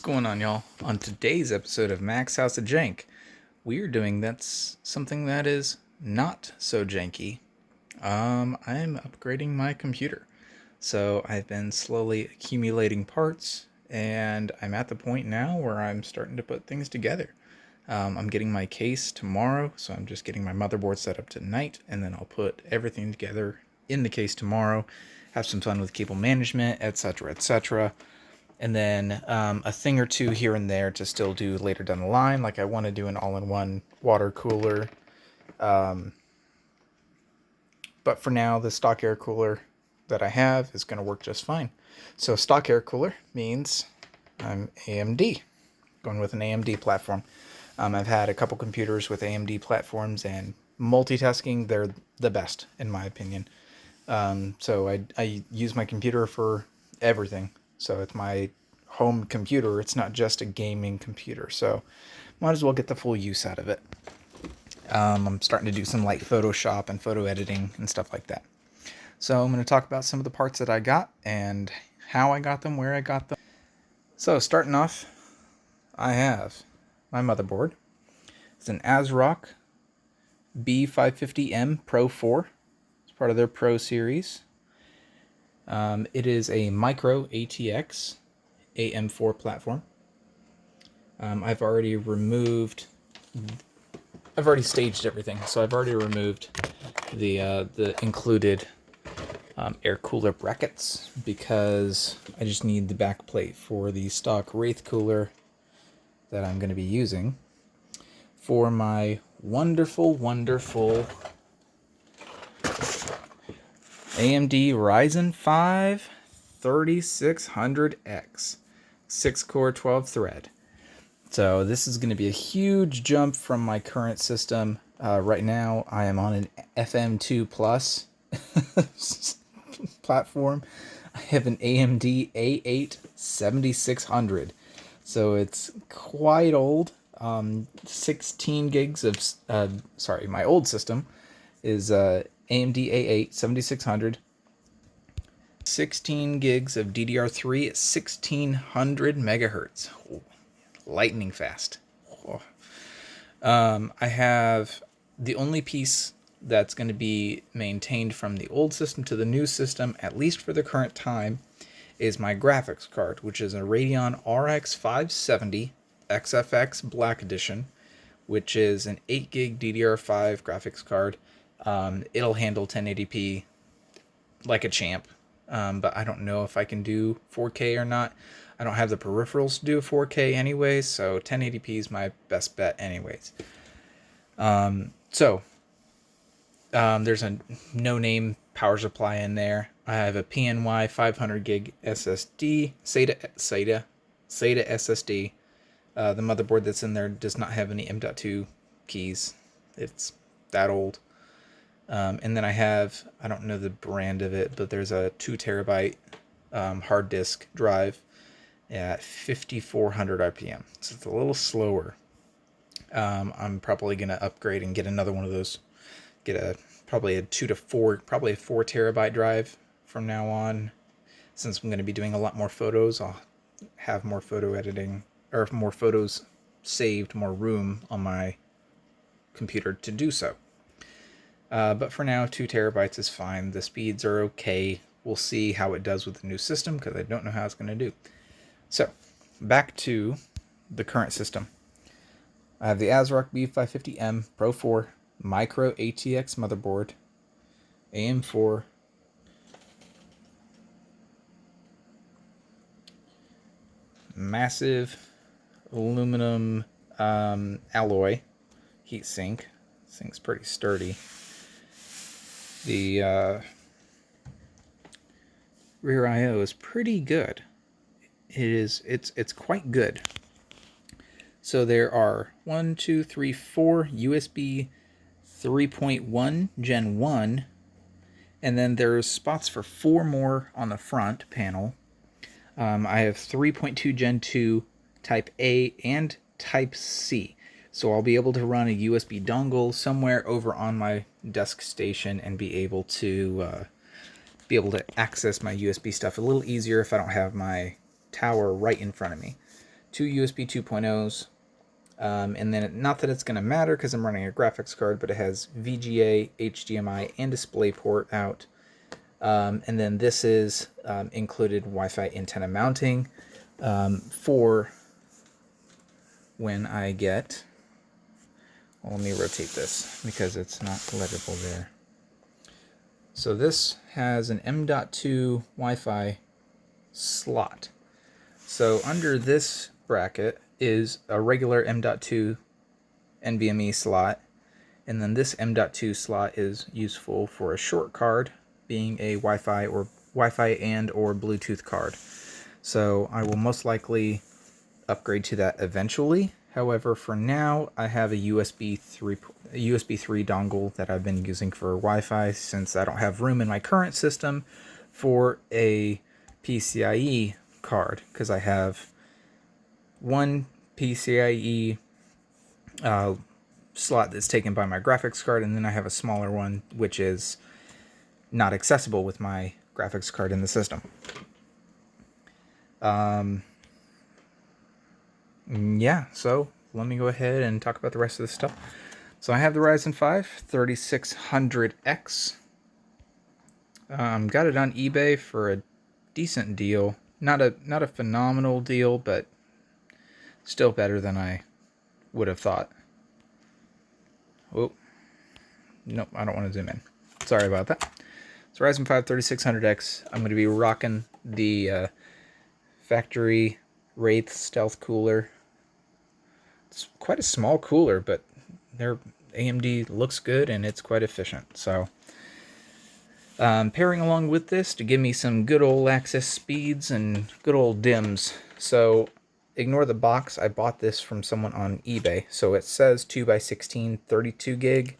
going on, y'all? On today's episode of Max House of Jank, we're doing something that is not so janky. I'm upgrading my computer. So I've been slowly accumulating parts, and I'm at the point now where I'm starting to put things together. I'm getting my case tomorrow, so I'm just getting my motherboard set up tonight, and then I'll put everything together in the case tomorrow, have some fun with cable management, etc., etc., and then a thing or two here and there to still do later down the line. Like I want to do an all-in-one water cooler. But for now, the stock air cooler that I have is going to work just fine. So stock air cooler means I'm AMD, going with an AMD platform. I've had a couple computers with AMD platforms, and multitasking, they're the best, in my opinion. So I use my computer for everything. So it's my home computer. It's not just a gaming computer. So might as well get the full use out of it. I'm starting to do some light Photoshop and photo editing and stuff like that. So I'm going to talk about some of the parts that I got and how I got them, where I got them. So starting off, I have my motherboard. It's an ASRock B550M Pro 4. It's part of their Pro series. It is a micro ATX AM4 platform. I've already staged everything, so I've already removed the included air cooler brackets because I just need the back plate for the stock Wraith cooler that I'm going to be using for my wonderful AMD Ryzen 5 3600X 6-core 12-thread. So this is going to be a huge jump from my current system. Right now I am on an FM2 Plus platform. I have an AMD A8 7600. So it's quite old. 16 gigs of, my old system is AMD A8 7600. 16 gigs of DDR3 at 1600 megahertz. Oh, lightning fast. Oh. I have the only piece that's going to be maintained from the old system to the new system, at least for the current time, is my graphics card, which is a Radeon RX 570 XFX Black Edition, which is an 8 gig DDR5 graphics card. It'll handle 1080p like a champ, but I don't know if I can do 4K or not. I don't have the peripherals to do 4K anyways, so 1080p is my best bet anyways. There's a no-name power supply in there. I have a PNY 500 gig SSD, SATA SSD. The motherboard that's in there does not have any M.2 keys. It's that old. And then I have, I don't know the brand of it, but there's a 2 terabyte hard disk drive at 5400 RPM. So it's a little slower. I'm probably going to upgrade and get another one of those. Get probably a 4 terabyte drive from now on. Since I'm going to be doing a lot more photos, I'll have more photo editing, or more photos saved, more room on my computer to do so. But for now, 2 terabytes is fine. The speeds are okay. We'll see how it does with the new system, because I don't know how it's going to do. So, back to the current system. I have the ASRock B550M Pro 4 Micro ATX motherboard, AM4, massive aluminum alloy heatsink. This thing's pretty sturdy. The rear I/O is pretty good. It's quite good. So there are 4 USB 3.1 Gen 1, and then there's spots for 4 more on the front panel. I have 3.2 Gen 2 Type A and Type C. So I'll be able to run a USB dongle somewhere over on my desk station and be able to access my USB stuff a little easier if I don't have my tower right in front of me. 2 USB 2.0s, and then not that it's going to matter because I'm running a graphics card, but it has VGA, HDMI, and DisplayPort out. And then this is included Wi-Fi antenna mounting for when I get... Well, let me rotate this because it's not legible there. So this has an M.2 Wi-Fi slot. So under this bracket is a regular M.2 NVMe slot, and then this M.2 slot is useful for a short card, being a Wi-Fi and or Bluetooth card. So I will most likely upgrade to that eventually. However, for now, I have a USB 3 dongle that I've been using for Wi-Fi since I don't have room in my current system for a PCIe card, because I have one PCIe slot that's taken by my graphics card, and then I have a smaller one which is not accessible with my graphics card in the system. Yeah, so let me go ahead and talk about the rest of this stuff. So I have the Ryzen 5 3600X. Got it on eBay for a decent deal. Not a phenomenal deal, but still better than I would have thought. Oh, nope, I don't want to zoom in. Sorry about that. So Ryzen 5 3600X. I'm going to be rocking the factory Wraith stealth cooler. It's quite a small cooler, but their AMD looks good and it's quite efficient. So pairing along with this to give me some good old access speeds and good old DIMMs. So ignore the box. I bought this from someone on eBay. So it says 2x16 32 gig,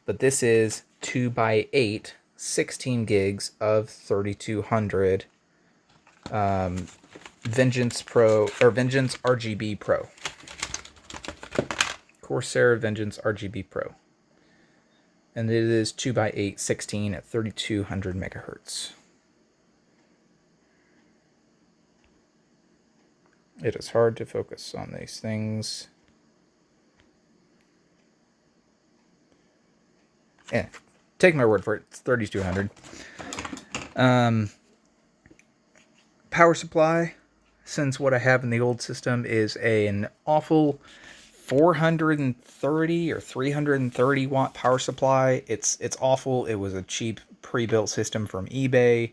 but this is 2x8 16 gigs of 3200 Vengeance Pro or Vengeance RGB Pro. Corsair Vengeance RGB Pro. And it is 2x8 16 at 3200 megahertz. It is hard to focus on these things. Yeah, take my word for it. It's 3200. Power supply, since what I have in the old system is an awful 430 or 330 watt power supply. It's awful. It was a cheap pre-built system from eBay,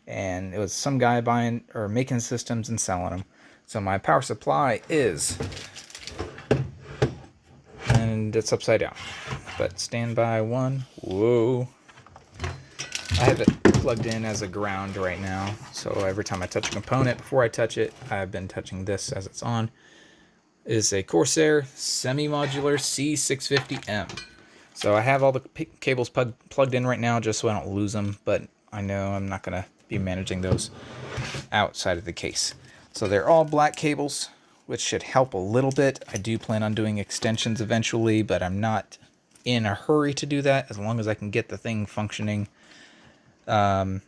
and it was some guy buying or making systems and selling them. So my power supply is, and it's upside down, but standby one. Whoa. I have it plugged in as a ground right now, so every time I touch a component, before I touch it, I've been touching this as it's on. It is a Corsair semi-modular C650M. So I have all the cables plugged in right now just so I don't lose them, but I know I'm not going to be managing those outside of the case. So they're all black cables, which should help a little bit. I do plan on doing extensions eventually, but I'm not in a hurry to do that as long as I can get the thing functioning. My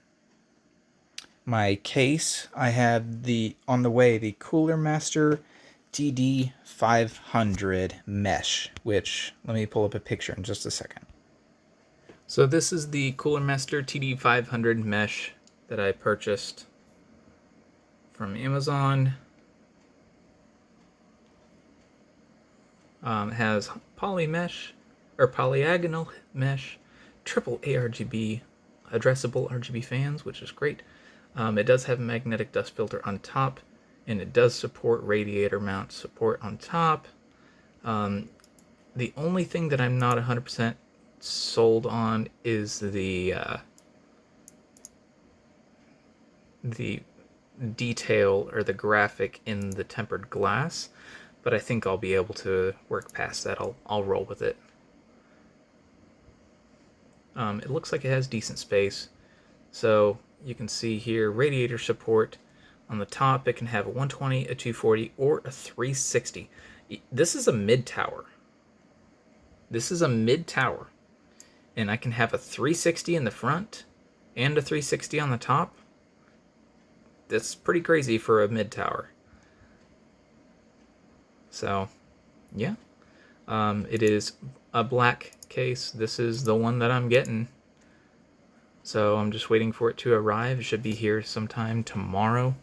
case, I have on the way the Cooler Master TD500 mesh, which, let me pull up a picture in just a second. So this is the Cooler Master TD500 mesh that I purchased from Amazon. It has poly mesh, or polyagonal mesh, triple ARGB, addressable RGB fans, which is great. It does have a magnetic dust filter on top, and it does support radiator mount support on top. The only thing that I'm not 100% sold on is the detail or the graphic in the tempered glass, but I think I'll be able to work past that. I'll roll with it. It looks like it has decent space. So you can see here radiator support. On the top, it can have a 120, a 240, or a 360. This is a mid-tower. This is a mid-tower. And I can have a 360 in the front and a 360 on the top. That's pretty crazy for a mid-tower. So, yeah. It is a black case. This is the one that I'm getting. So I'm just waiting for it to arrive. It should be here sometime tomorrow.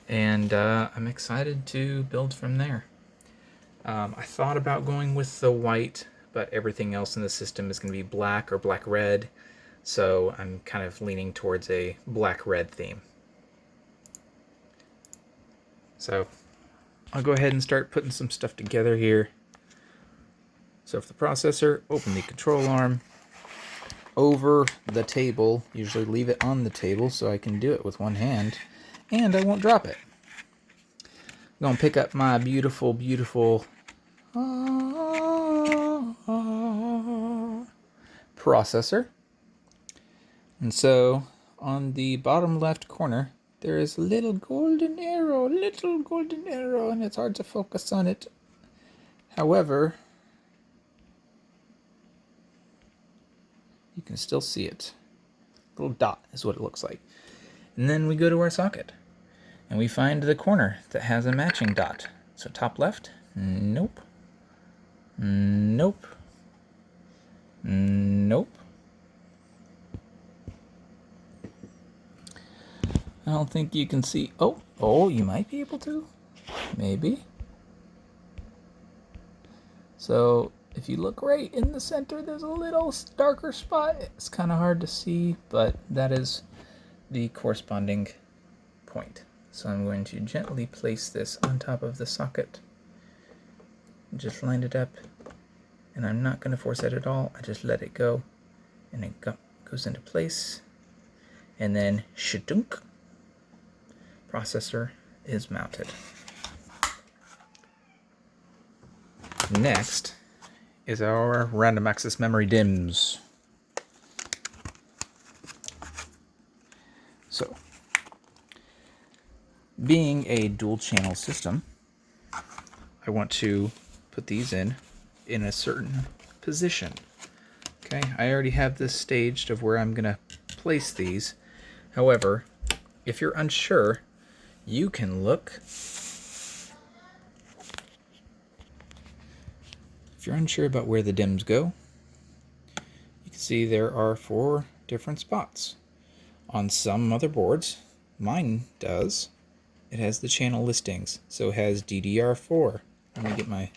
And I'm excited to build from there. I thought about going with the white, but everything else in the system is going to be black or black-red. So I'm kind of leaning towards a black-red theme. So I'll go ahead and start putting some stuff together here. So for the processor, open the control arm over the table. Usually leave it on the table so I can do it with one hand and I won't drop it. I'm going to pick up my beautiful, beautiful processor. And so on the bottom left corner, there is a little golden arrow, and it's hard to focus on it. However, you can still see it. Little dot is what it looks like. And then we go to our socket, and we find the corner that has a matching dot. So top left, nope, nope, nope. I don't think you can see. Oh, you might be able to. Maybe. So if you look right in the center, there's a little darker spot. It's kind of hard to see, but that is the corresponding point. So I'm going to gently place this on top of the socket. Just line it up. And I'm not going to force it at all. I just let it go. And it goes into place. And then shadunk. Processor is mounted. Next is our random access memory DIMMs. So, being a dual channel system, I want to put these in a certain position. Okay, I already have this staged of where I'm going to place these. However, if you're unsure, you can look. If you're unsure about where the DIMMs go, you can see there are 4 different spots. On some motherboards, mine does, it has the channel listings. So it has DDR4. Let me get my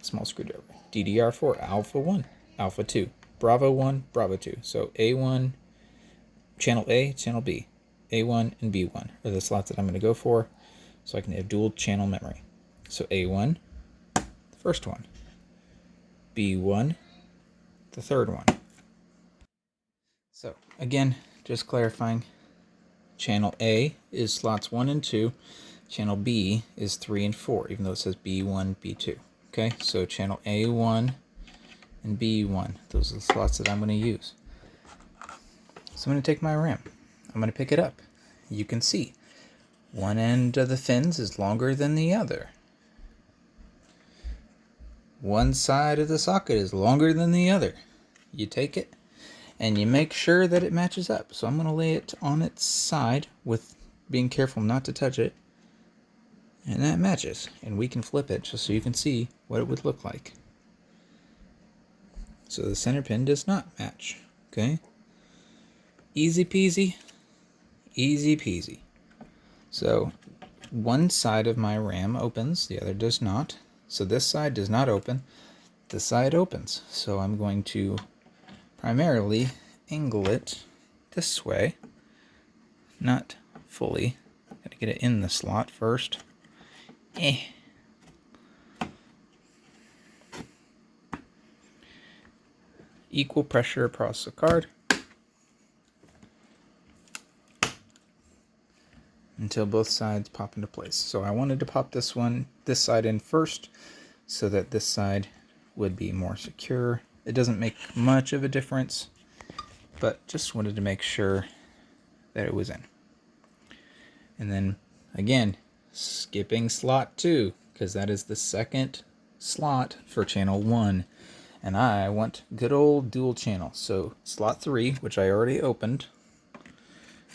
small screwdriver. DDR4, Alpha 1, Alpha 2, Bravo 1, Bravo 2. So A1, channel A, channel B. A1 and B1 are the slots that I'm going to go for, so I can have dual channel memory. So A1, the first one. B1, the third one. So again, just clarifying, channel A is slots 1 and 2, channel B is 3 and 4, even though it says B1, B2. Okay, so channel A1 and B1, those are the slots that I'm going to use. So I'm going to take my RAM. I'm going to pick it up. You can see one end of the fins is longer than the other. One side of the socket is longer than the other. You take it and you make sure that it matches up. So I'm going to lay it on its side with being careful not to touch it. And that matches. And we can flip it just so you can see what it would look like. So the center pin does not match. Okay? Easy peasy. Easy peasy. So one side of my RAM opens, the other does not. So this side does not open, this side opens. So I'm going to primarily angle it this way, not fully. Gotta get it in the slot first. Equal pressure across the card. Until both sides pop into place. So I wanted to pop this side in first, so that this side would be more secure. It doesn't make much of a difference, but just wanted to make sure that it was in. And then again, skipping slot 2, because that is the second slot for channel 1, and I want good old dual channel. So slot 3, which I already opened.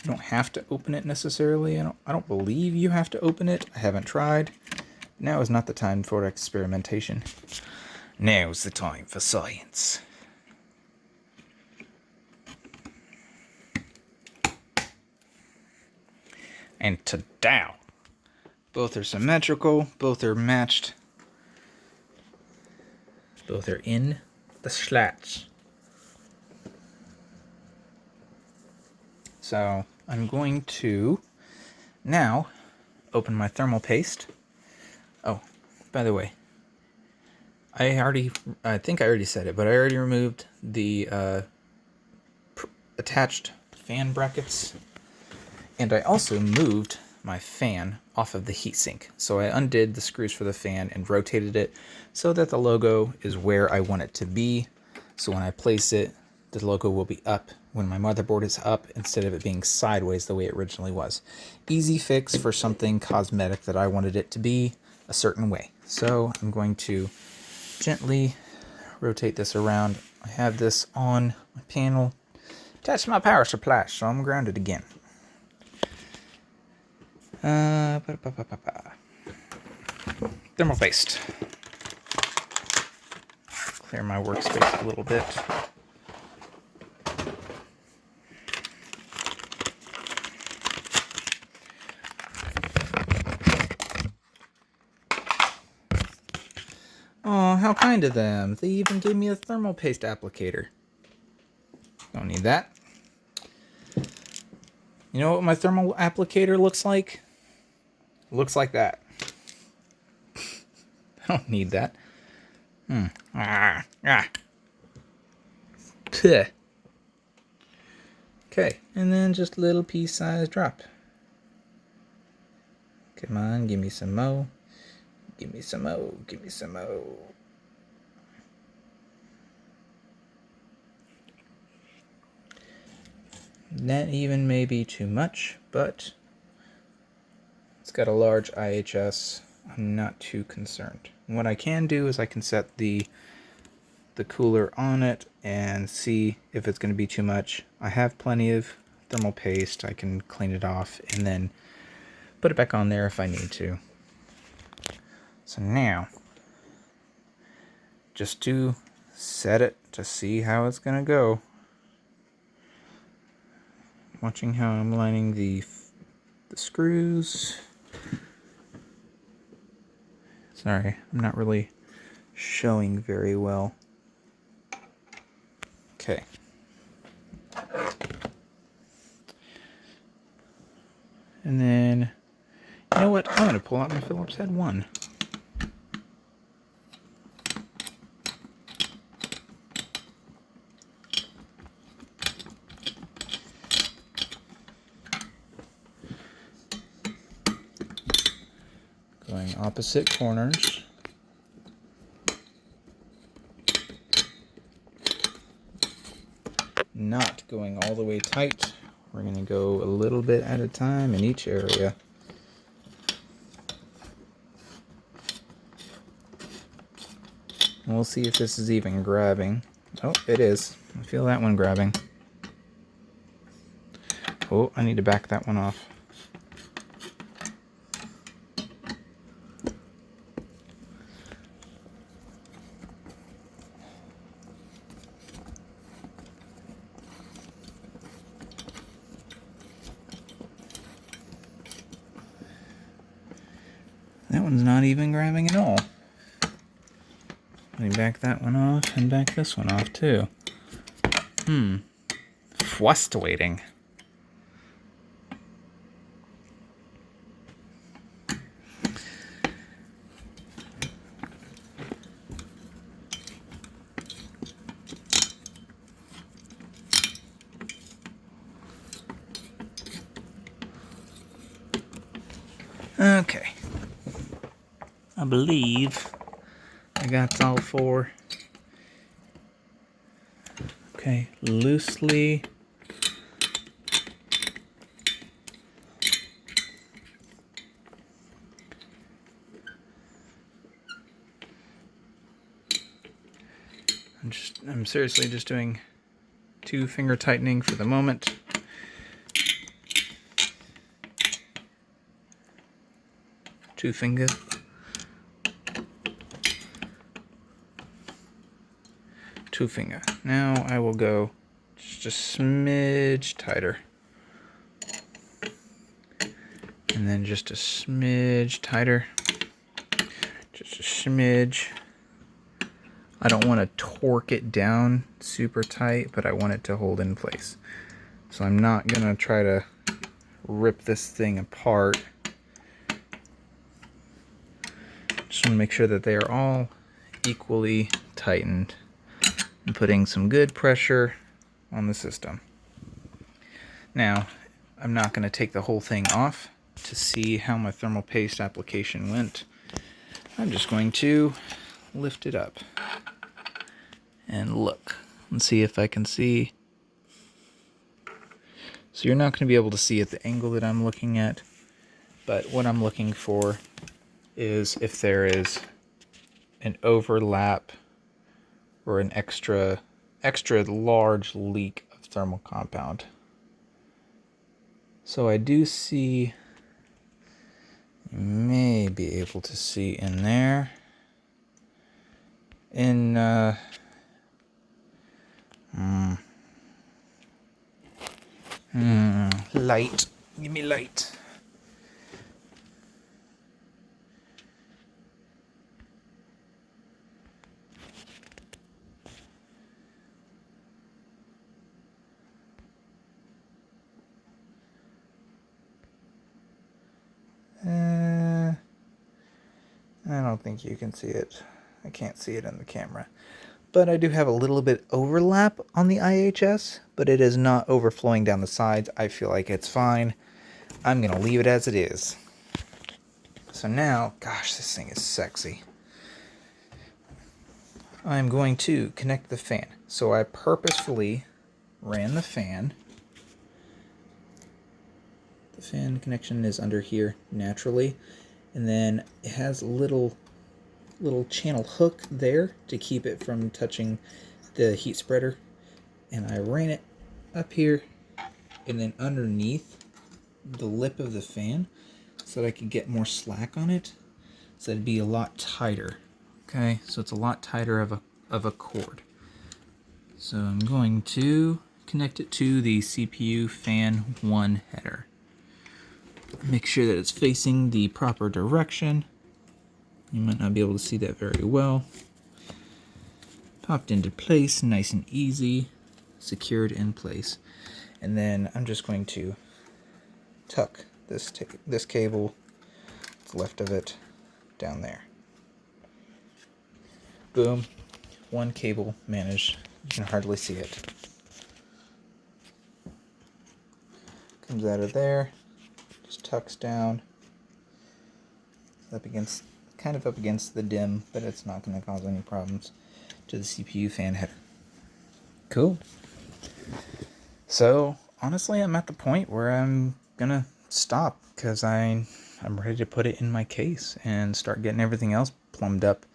You don't have to open it necessarily. I don't believe you have to open it. I haven't tried, Now is not the time for experimentation. Now's the time for science. And ta-dow! Both are symmetrical, both are matched. Both are in the slats. So I'm going to now open my thermal paste. Oh, by the way, I think I already said it, but I already removed the attached fan brackets, and I also moved my fan off of the heatsink. So I undid the screws for the fan and rotated it so that the logo is where I want it to be. So when I place it, the logo will be up when my motherboard is up instead of it being sideways the way it originally was. Easy fix for something cosmetic that I wanted it to be a certain way. So I'm going to gently rotate this around. I have this on my panel attached to my power supply, so I'm grounded again. Thermal paste. Clear my workspace a little bit. Oh, how kind of them. They even gave me a thermal paste applicator. Don't need that. You know what my thermal applicator looks like? It looks like that. I don't need that. Puh. Okay, and then just a little pea-sized drop. Come on, give me some mo. Give me some mo. Give me some mo. That even may be too much, but it's got a large IHS. I'm not too concerned. What I can do is I can set the cooler on it and see if it's going to be too much. I have plenty of thermal paste. I can clean it off and then put it back on there if I need to. So now, just to set it to see how it's going to go. Watching how I'm lining the screws. Sorry, I'm not really showing very well. Okay. And then, you know what? I'm going to pull out my Phillips Head 1. Going opposite corners. Not going all the way tight. We're going to go a little bit at a time in each area. And we'll see if this is even grabbing. Oh, it is. I feel that one grabbing. Oh, I need to back that one off. That one's not even grabbing at all. Let me back that one off and back this one off too. Frustrating. Okay. I believe I got all four. Okay, loosely. I'm seriously just doing 2-finger tightening for the moment. Two finger. two finger. Now I will go just a smidge tighter. And then just a smidge tighter. Just a smidge. I don't want to torque it down super tight, but I want it to hold in place. So I'm not going to try to rip this thing apart. Just want to make sure that they are all equally tightened. I'm putting some good pressure on the system. Now, I'm not going to take the whole thing off to see how my thermal paste application went. I'm just going to lift it up and look and see if I can see. So you're not going to be able to see at the angle that I'm looking at, but what I'm looking for is if there is an overlap or an extra large leak of thermal compound. So I do see, you may be able to see in there, in light, give me light. I don't think you can see it. I can't see it in the camera. But I do have a little bit overlap on the IHS, but it is not overflowing down the sides. I feel like it's fine. I'm going to leave it as it is. So now, gosh, this thing is sexy. I'm going to connect the fan. So I purposefully ran the fan. The fan connection is under here naturally. And then it has a little channel hook there to keep it from touching the heat spreader. And I ran it up here and then underneath the lip of the fan so that I could get more slack on it, so it'd be a lot tighter. Okay, so it's a lot tighter of a cord. So I'm going to connect it to the CPU fan 1 header. Make sure that it's facing the proper direction. You might not be able to see that very well. Popped into place, nice and easy, secured in place. And then I'm just going to tuck this cable, what's left of it, down there. Boom, one cable managed. You can hardly see it. Comes out of there, just tucks down, kind of up against the DIMM, but it's not going to cause any problems to the CPU fan header. Cool. So honestly, I'm at the point where I'm gonna stop because I'm ready to put it in my case and start getting everything else plumbed up.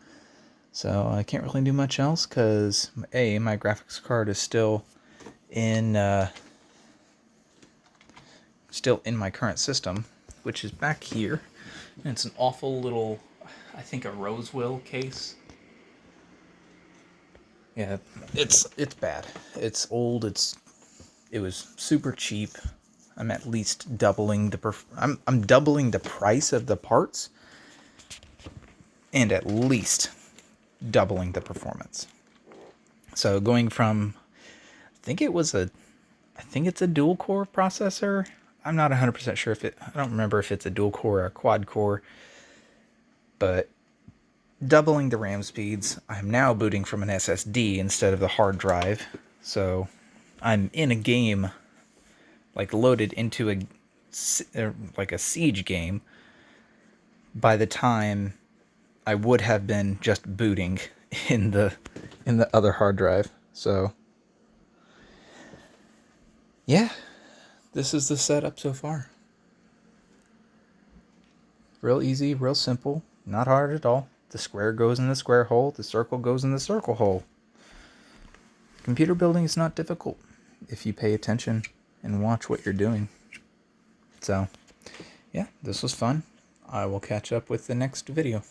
So I can't really do much else because my graphics card is still in my current system, which is back here. And it's an awful little, I think, a Rosewell case. Yeah, it's bad. It's old. It was super cheap. I'm at least doubling I'm doubling the price of the parts, and at least doubling the performance. So going from, I think it's a dual core processor. I'm not 100% sure I don't remember if it's a dual core or a quad core, but doubling the RAM speeds. I'm now booting from an SSD instead of the hard drive. So I'm in a game, like loaded into a siege game, by the time I would have been just booting in the other hard drive. So yeah, this is the setup so far. Real easy, real simple, not hard at all. The square goes in the square hole, the circle goes in the circle hole. Computer building is not difficult if you pay attention and watch what you're doing. So, yeah, this was fun. I will catch up with the next video.